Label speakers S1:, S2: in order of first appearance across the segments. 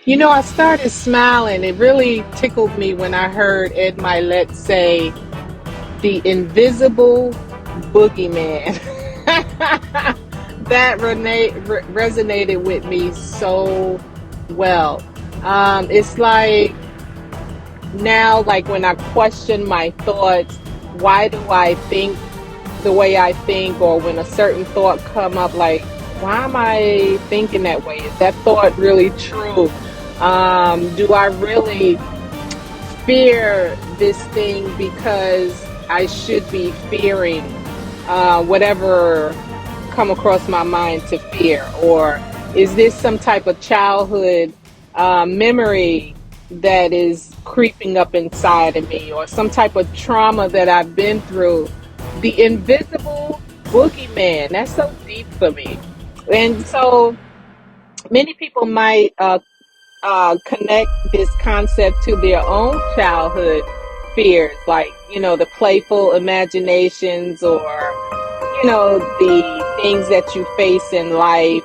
S1: I started smiling. It really tickled me when I heard Ed Milet say the invisible boogeyman. That resonated with me so well. It's like now, like when I question my thoughts, why do I think the way I think, or when a certain thought come up, like, why am I thinking that way? Is that thought really true? Do I really fear this thing because I should be fearing whatever come across my mind to fear? Or is this some type of childhood memory that is creeping up inside of me, or some type of trauma that I've been through? The invisible boogeyman, that's so deep for me. And so many people might connect this concept to their own childhood fears, like, the playful imaginations, or, the things that you face in life,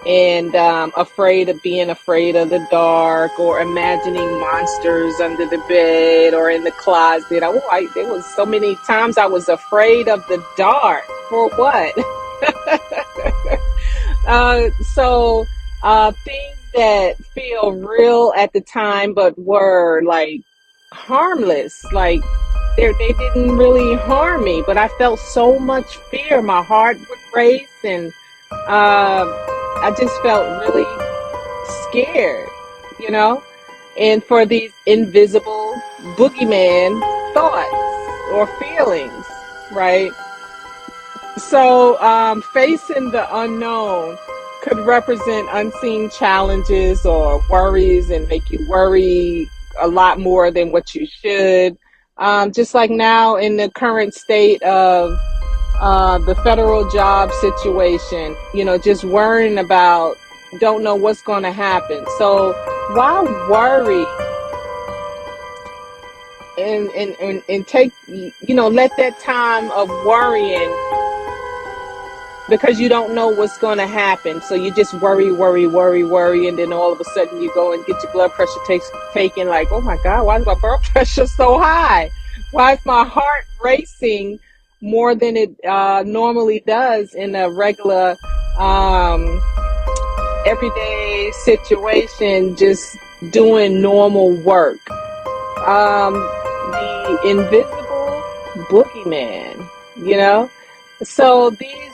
S1: and afraid of being afraid of the dark, or imagining monsters under the bed or in the closet. There was so many times I was afraid of the dark. For what? Things that feel real at the time, but were like harmless. Like they didn't really harm me, but I felt so much fear. My heart would race, and uh, I just felt really scared, you know? And for these invisible boogeyman thoughts or feelings, right? So, facing the unknown could represent unseen challenges or worries, and make you worry a lot more than what you should. Just like now in the current state of the federal job situation, just worrying about, don't know what's going to happen. So why worry and take, let that time of worrying, because you don't know what's going to happen. So you just worry, worry, worry, worry. And then all of a sudden you go and get your blood pressure taken, like, oh my God, why is my blood pressure so high? Why is my heart racing more than it normally does in a regular, um, everyday situation, just doing normal work? The invisible boogeyman, you know? So these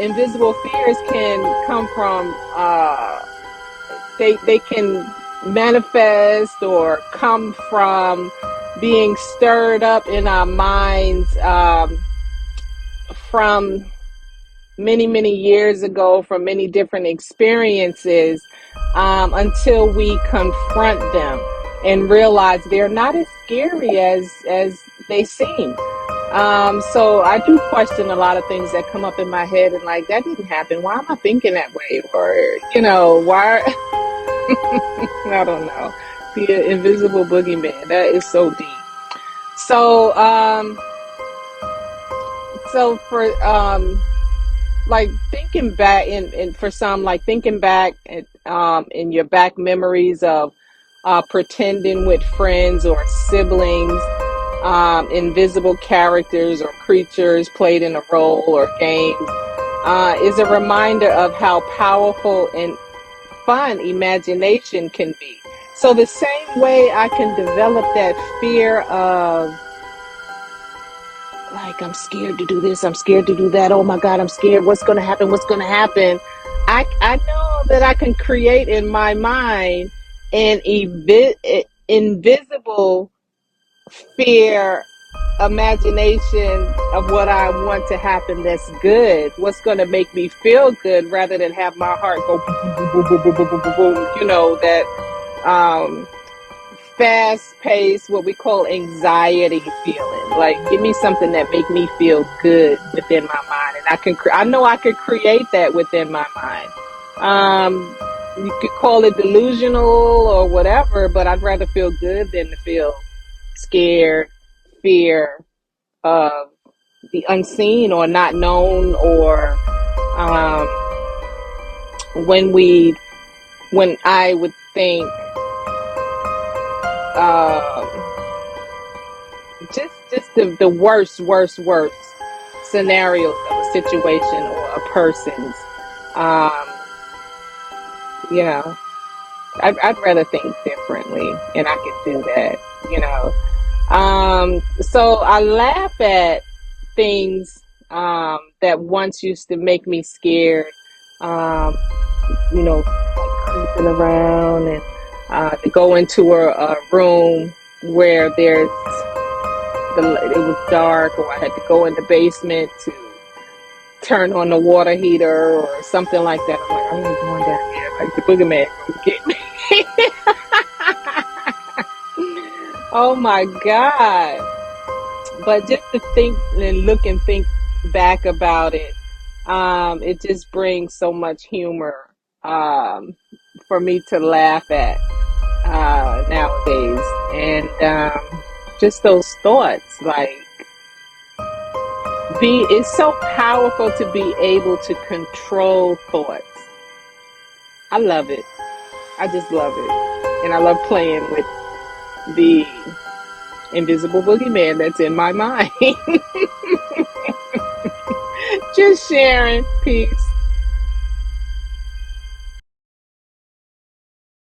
S1: invisible fears can come from they can manifest or come from being stirred up in our minds from many years ago, from many different experiences, until we confront them and realize they're not as scary as they seem. So I do question a lot of things that come up in my head, and like, that didn't happen. Why am I thinking that way? Or, why? I don't know. The invisible boogeyman, that is so deep. So, for like thinking back, and for some, like thinking back at, in your back memories of pretending with friends or siblings, invisible characters or creatures played in a role or games, is a reminder of how powerful and fun imagination can be. So the same way I can develop that fear of, like, I'm scared to do this, I'm scared to do that, oh my God, I'm scared, what's going to happen, what's going to happen. I know that I can create in my mind an invisible fear imagination of what I want to happen that's good, what's going to make me feel good, rather than have my heart go boom, boom, boom, boom, boom, boom, boom, boom, boom, that um, fast paced, what we call anxiety feeling. Like, give me something that make me feel good within my mind, and I know I could create that within my mind. You could call it delusional or whatever, but I'd rather feel good than to feel scared, fear of the unseen or not known, or um, when we when I would think um, just the worst scenarios of a situation or a person's. Um, you know, I'd rather think differently, and I can do that. You know, so I laugh at things that once used to make me scared. Um, like creeping around and to go into a room where it was dark, or I had to go in the basement to turn on the water heater or something like that. I'm like, I ain't going down there. Like the boogeyman gonna get me. Oh my God. But just to think and look and think back about it, it just brings so much humor um, for me to laugh at nowadays. And just those thoughts, like, it's so powerful to be able to control thoughts. I love it. I just love it. And I love playing with the invisible boogeyman that's in my mind. Just sharing. Peace.